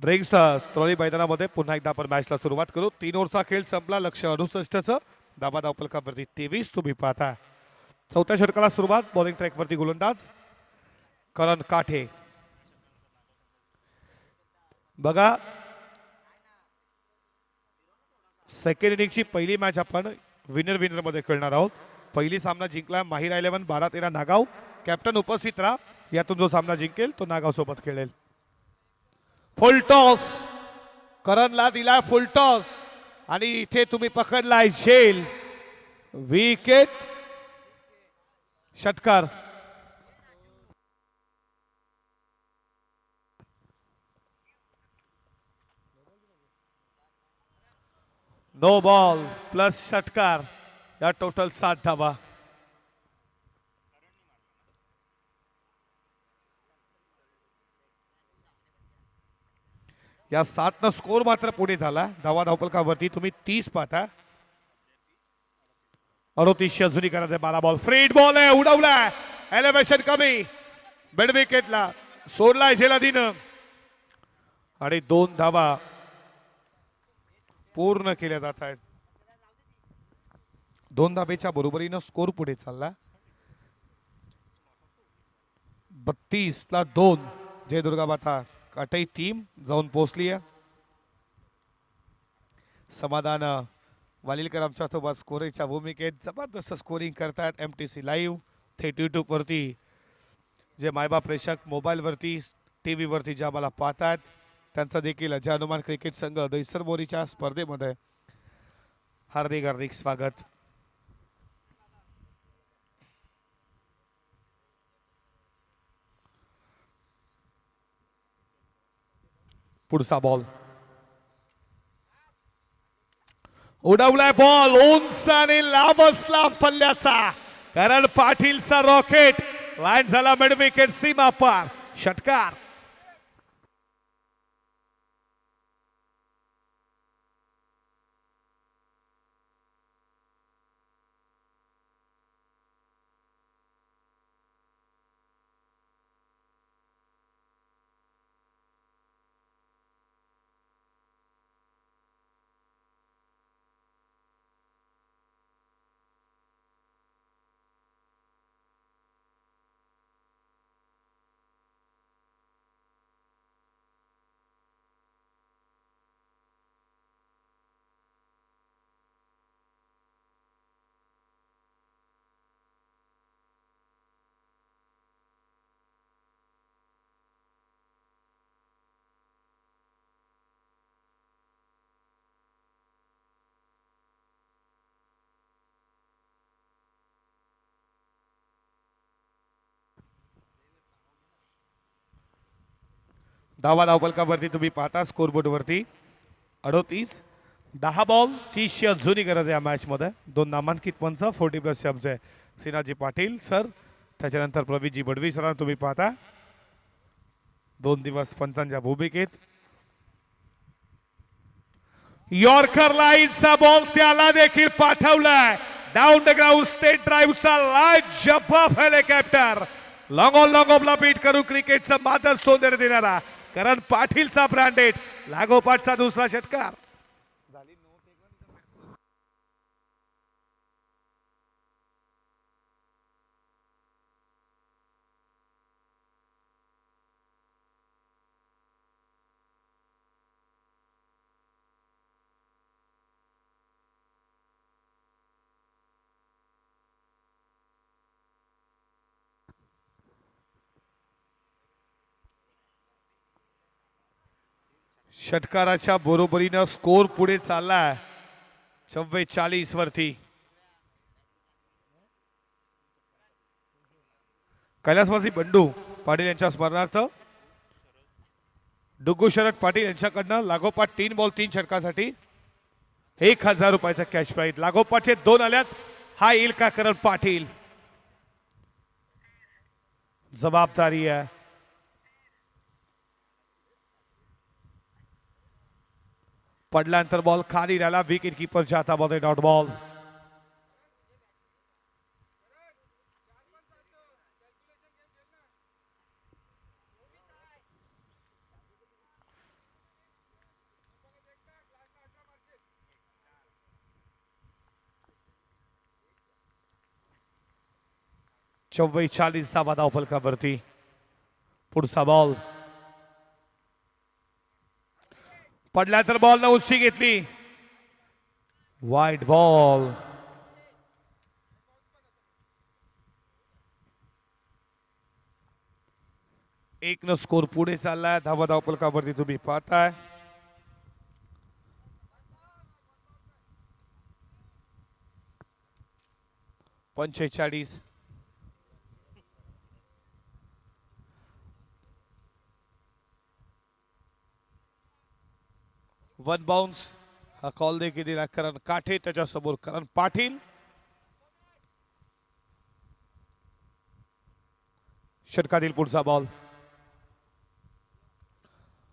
ड्रिंक्स स्ट्रॉली मैदानामध्ये पुन्हा एकदा आपण मॅचला सुरुवात करू. 3 ओव्हरचा खेळ संपला. लक्ष 68चं. धाबा धावपलकावरती 23 तुम्ही पाहता. चौथ्या षटकाला सुरुवात. बॉलिंग ट्रॅकवरती गोलंदाज करण काठे. बघा सेकंड इनिंगची पहिली मॅच आपण विनर मध्ये खेळणार आहोत. पहिली सामना जिंकला माहिरा 11 12-13 नागाव. कॅप्टन उपस्थित राहा. यातून जो सामना जिंकेल तो नागाव सोबत खेळेल. फुल टॉस. करणला दिला फुल टॉस आणि इथे तुम्ही पकडलाय झेल. विकेट. षटकार. नो बॉल प्लस षटकार या टोटल 7 धावा. या 7 स्कोर मात्र पुढे झाला. धावा धावपलकावरती तुम्ही 30 पाहता. 38 अजूनही करायचं. 12 बॉल फ्रीड बॉल आहे. उडवलाय. एलिव्हेशन कमी. मिड विकेटला सोडलाय झेलादीनं आणि 2 धावा पूर्ण केल्या जात आहेत. 2 धावेच्या बरोबरीनं स्कोर पुढे चालला. 32-2 जय दुर्गा माता काटई टीम जाऊन पोहोचली आहे. समाधान वालिलकर आमच्या सोबत स्कोरिंगच्या भूमिकेत जबरदस्त स्कोरिंग करतात. MTC लाईव्ह थेट यूट्यूबवरती जे मायबाप प्रेक्षक मोबाईलवरती टी व्हीवरती ज्या मला पाहतात त्यांचा देखील अजय हनुमान क्रिकेट संघ दहिसर मोरीच्या स्पर्धेमध्ये हार्दिक हार्दिक स्वागत. पुढचा बॉल उडवलाय. बॉल उंच आणि लांबच लांब पल्ल्याचा. कारण पाटीलचा रॉकेट लाईन झाला मिड विकेट सीमा पार. षटकार. धावा धावपलकावरती तुम्ही पाहता स्कोरबोर्ड वरती 38. 10 बॉल 30 अजूनही गरज आहे या मॅच मध्ये. 2 नामांकित पंच 40+ शब्द सिन्हाजी पाटील सर त्याच्यानंतर प्रवीणजी बडवी सरांना तुम्ही पाहता 2 दिवस पंचांच्या भूमिकेत. यॉर्कर लाईनचा बॉल त्याला देखील पाठवलाय. डाऊन द ग्राउंड स्टेट ड्राईव्हचा लाजवाब हेलिकॉप्टर लॉंग ऑफला बीट करून क्रिकेटचं मादर सौंदर्य देणारा करण पाटीलचा ब्रँडेड लागोपाठचा दुसरा षटकार. षटकाराच्या बरोबरीनं स्कोर पुढे चाललाय 44 वरती. कैलासवासी बंडू पाटील यांच्या स्मरणार्थ डुग्गू शरद पाटील यांच्याकडनं लागोपाठ 3 बॉल 3 षटकासाठी 1000 रुपयाचा कॅश प्राईज. लागोपाठचे 2 आल्यात. हा येईल का करण पाटील. जबाबदारी आहे. पडल्यानंतर बॉल खाली राहिला. विकेट कीपरच्या हातामध्ये डॉट बॉल. चव्वेचाळीस धावा धावफलकावरती. पुढचा बॉल पडला तर बॉल न उंची घेतली. वाईट बॉल. एक न स्कोर पुढे चाललाय. धावा धावफलकावरती तुम्ही पाहताय. पंचेचाळीस. वन बाउन्स हा कॉल देखील दिला करण काठे, त्याच्यासमोर करण पाटील. षटकातील पुढचा बॉल,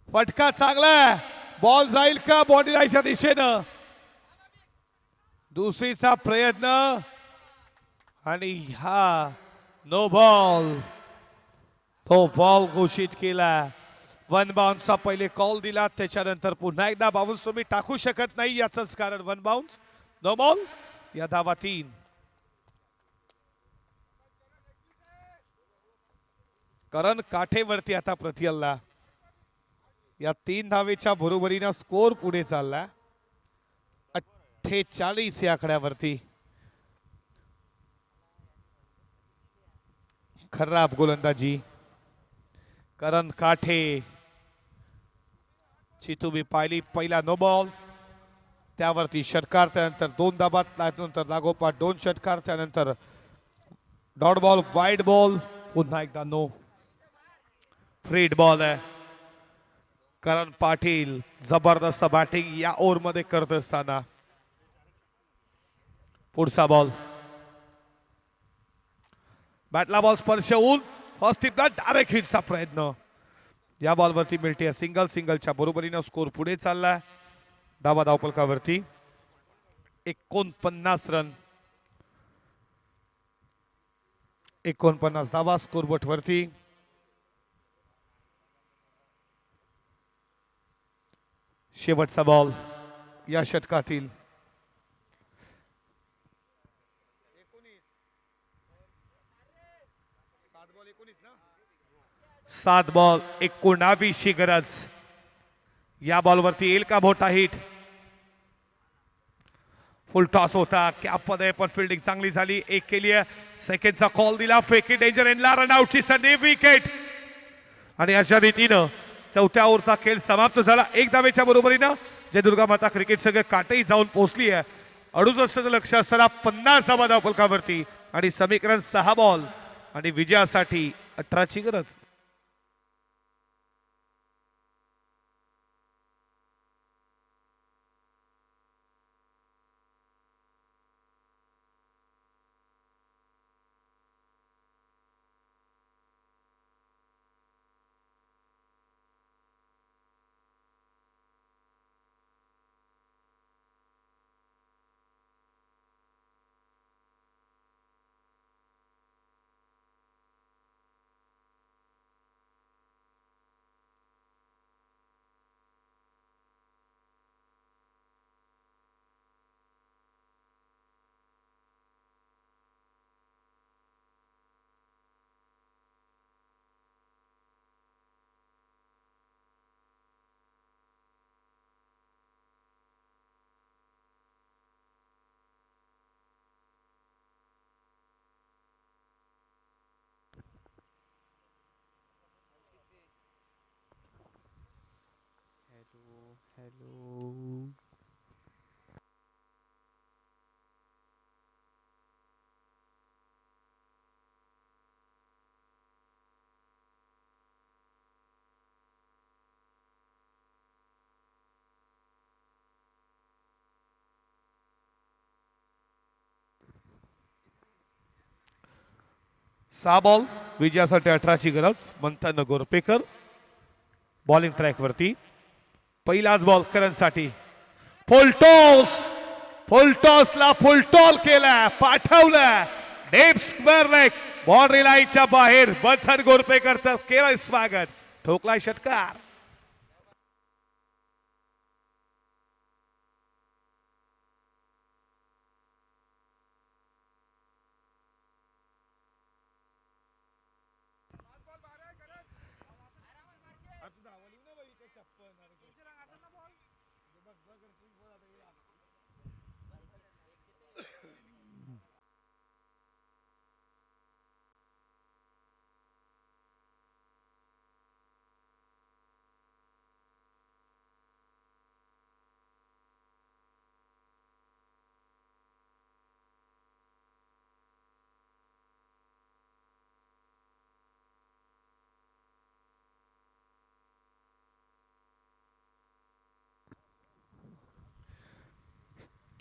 फटका चांगला, बॉल जाईल का बॉडी लाईनच्या दिशेनं. दुसरीचा प्रयत्न आणि हा नो बॉल, तो बॉल घोषित केला. वन बाउन्सचा पहिले कॉल दिला, त्याच्यानंतर पुन्हा एकदा बाउन्स तुम्ही टाकू शकत नाही, याचंच कारण वन बाउन्स, नो बॉल. या धावा 3. करण काठेवरती आता प्रत्यल्ला. या 3 धावेच्या बरोबरीनं स्कोर पुढे चालला 48 या आकड्यावरती. खराब गोलंदाजी करण काठे ची तुम्ही पाहिली. पहिला नो बॉल, त्यावरती षटकार, त्यानंतर 2 धाबा, त्यानंतर लागोपाठ 2 षटकार, त्यानंतर डॉट बॉल, वाईड बॉल, पुन्हा एकदा नो. फ्रीड बॉल आहे. करण पाटील जबरदस्त बॅटिंग या ओव्हरमध्ये करत असताना. पुढचा बॉल, बॅटला बॉल स्पर्श होऊन फर्स्ट टिपला डायरेक्ट हिटचा प्रयत्न. या बॉलवरती मिळते सिंगल. सिंगलच्या बरोबरीनं स्कोर पुढे चाललाय. धावा धावपलकावरती 49 रन, 49 धावा स्कोरबोर्ड वरती. शेवटचा बॉल या षटकातील. 7 बॉल 19 ची गरज. या बॉलवरती येईल का मोठा हिट. फुल टॉस होता, कॅप मध्ये पण फिल्डिंग चांगली झाली. एक केली, सेकंडचा कॉल दिला, फेकी डेंजर एंडला, रनआउटची संधी, विकेट. आणि अशा रीतीनं 4थ्या ओव्हरचा खेळ समाप्त झाला 1 धावेच्या बरोबरीनं. जय दुर्गा माता क्रिकेट सगळे काटेही जाऊन पोहोचली आहे. 68चं लक्ष असताना 50 धावा धावपलकावरती आणि समीकरण 6 बॉल आणि विजयासाठी 18 ची गरज. हॅलो, सहा बॉल विजयासाठी 18 ची गरज. मंथन गोरपेकर बॉलिंग ट्रॅक वरती. पहिलाच बॉल करणसाठी, फुलटॉस, फुलटॉसला फुलटॉल केला, पाठवला डीप स्क्वेअर लेग, बाउंड्री लाईनच्या बाहेर. मंथन गोरपेकरचं केलं स्वागत, ठोकलाय षटकार.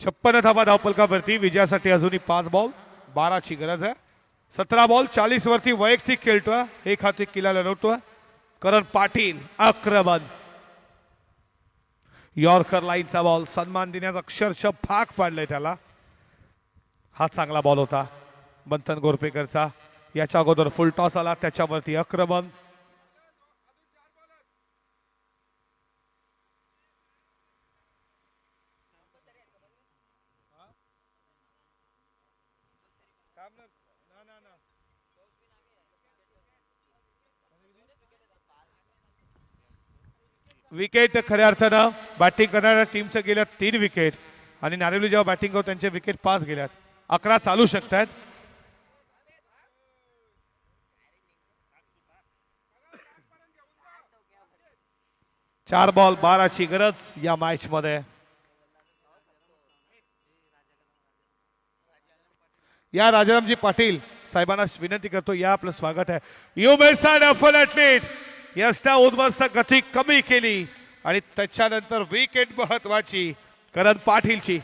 56 धावा धावपलकावरती. विजयासाठी अजूनही 5 बॉल 12ची गरज आहे. 17 बॉल 40 वरती वैयक्तिक खेळतोय. एक हाती किल्ला लढवतोय करण पाटील. आक्रमण यॉर्कर लाईनचा बॉल सन्मान देण्याचा अक्षरशः भाग पाडलाय त्याला. हा चांगला बॉल होता मंथन गोरपेकरचा. याच्या अगोदर फुल टॉस आला त्याच्यावरती आक्रमण. विकेट खऱ्या अर्थानं बॅटिंग करणाऱ्या टीमचं गेल्या 3 विकेट आणि नारिवली जेव्हा बॅटिंग करतो त्यांचे विकेट 5 गेल्यात. 11 चालू शकतात. चार बॉल 12ची गरज या मॅच मध्ये. या राजारामजी पाटील साहेबांना विनंती करतो या आपलं स्वागत आहे. You may side full athlete. यष्टा उद्ध्वस्त गती कमी केली आणि त्याच्यानंतर विकेट महत्वाची करण पाटीलची.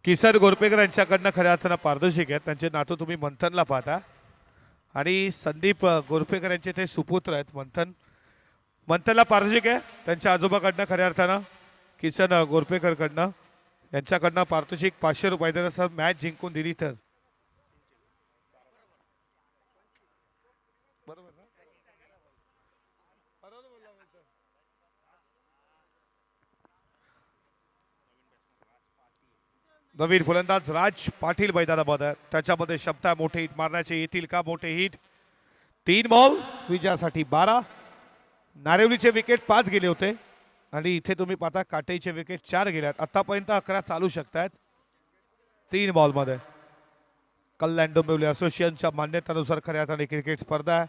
किसन गोरपेकर यांच्याकडनं खऱ्या अर्थानं पारदर्शक आहेत. त्यांचे नातू तुम्ही मंथनला पाहता आणि संदीप गोरपेकर यांचे ते सुपुत्र आहेत. मंथनला पारदर्शक आहे. त्यांच्या आजोबाकडनं खऱ्या अर्थानं किसन गोरपेकरकडनं यांच्याकडनं पारितोषिक 500 रुपये जर असं मॅच जिंकून दिली तर. नवीन फलंदाज राज पाटील मैदानामध्ये. त्याच्यामध्ये क्षमता मोठे हिट मारण्याचे. येतील का मोठे हिट. 3 बॉल विजयासाठी 12. नारिवलीचे विकेट 5 गेले होते आणि इथे तुम्ही पाहता काटेचे विकेट 4 गेल्यात. आतापर्यंत 11 चालू शकतात 3 बॉल मध्ये. कल्याण डोंबिवली असोसिएशनच्या मान्यतेनुसार खऱ्या अर्थाने क्रिकेट स्पर्धा आहे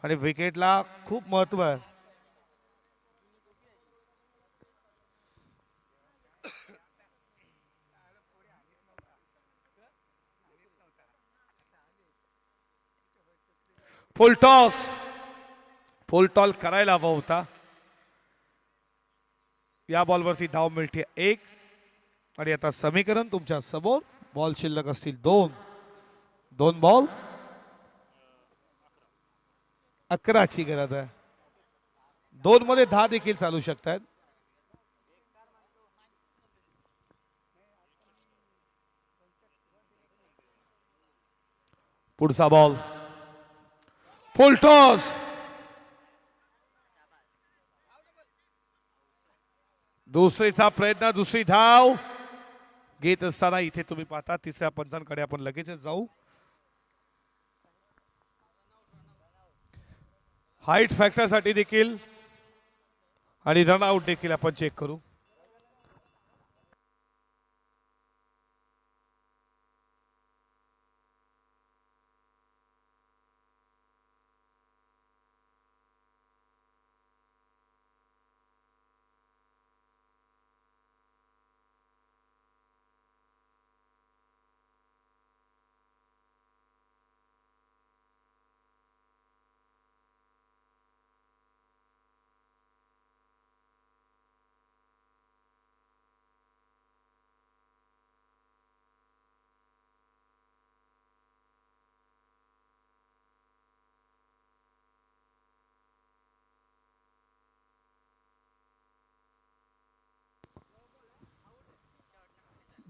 आणि विकेटला खूप महत्व आहे. फुल टॉल करायला हवा होता. या बॉलवरती धाव मिळते 1 आणि आता समीकरण तुमच्या समोर. बॉल शिल्लक असतील 2 बॉल 11ची गरज आहे. 2 मध्ये 10 देखील चालू शकतात. पुढचा बॉल फुल टॉस. दुसरीचा प्रयत्न. दुसरी धाव घेत असताना इथे तुम्ही पाहता तिसऱ्या पंचांकडे आपण लगेच जाऊ. हाईट फॅक्टर साठी देखील आणि रनआउट देखील आपण चेक करू.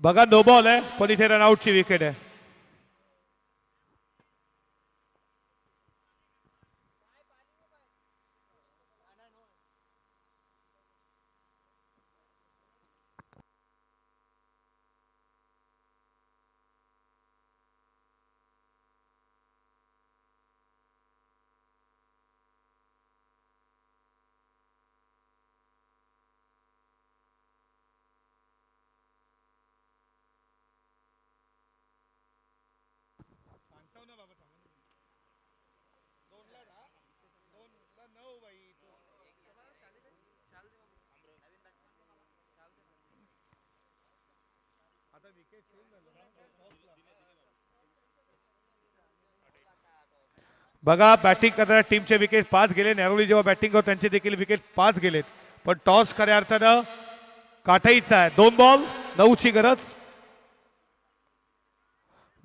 बघा नो बॉल आहे पण इथे रनआउटची विकेट आहे. बघा बॅटिंग करणाऱ्या टीमचे विकेट 5 गेले. नेरोली जेव्हा बॅटिंग करतो त्यांचे देखील विकेट 5 गेलेत. पण टॉस खऱ्या अर्थानं काठाईचा आहे. 2 बॉल 9 ची गरज.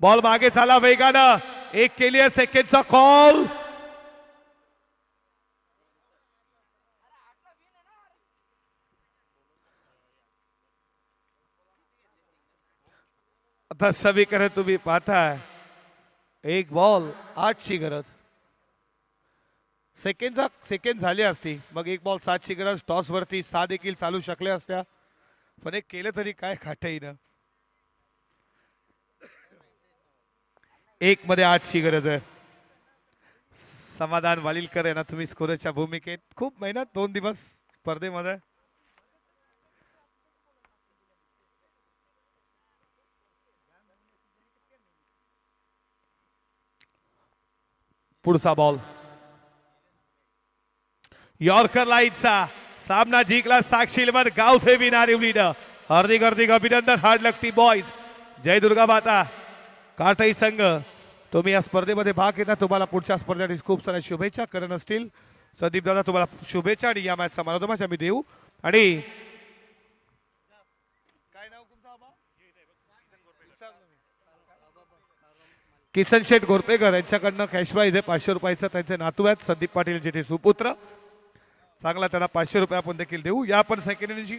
बॉल मागे चाला वेगानं. एक केली आहे सेकंडचा कॉल. आता सगळीकडे तुम्ही पाहताय 1 बॉल 8 ची गरज. सेकंड झाली असती मग 1 बॉल 7 ची गरज. टॉस वरती 6 देखील चालू शकल्या असत्या पण एक केलं तरी काय खाटाईनं. 1 मध्ये 8 ची गरज आहे. समाधान वालिलकर आहे ना तुम्ही स्कोरच्या भूमिकेत. खूप मेहनत 2 दिवस स्पर्धेमध्ये. पुढचा बॉल यॉर्कर लाईनचा सामना जिंकला साक्षीलवर गावठेवी नारिवलीनं. हार्दिक हार्दिक अभिनंदन. हार्ड लक बॉयज. जय दुर्गा माता. काटाई संघ तुम्ही या स्पर्धेमध्ये भाग घेता. तुम्हाला पुढच्या स्पर्धेसाठी खूप साऱ्या शुभेच्छा. करण असतील संदीप दादा तुम्हाला शुभेच्छा आणि या मॅचचा मानोदमाच आम्ही देऊ. आणि काय नाव किसन शेठ गोरपेकर यांच्याकडनं कॅश प्राईज आहे 500 रुपयाचं. त्यांचे नातू आहेत संदीप पाटील जे ते सुपुत्र. चांगला त्यांना 500 रुपये आपण देखील देऊ. या पण सेकंड इनिंगची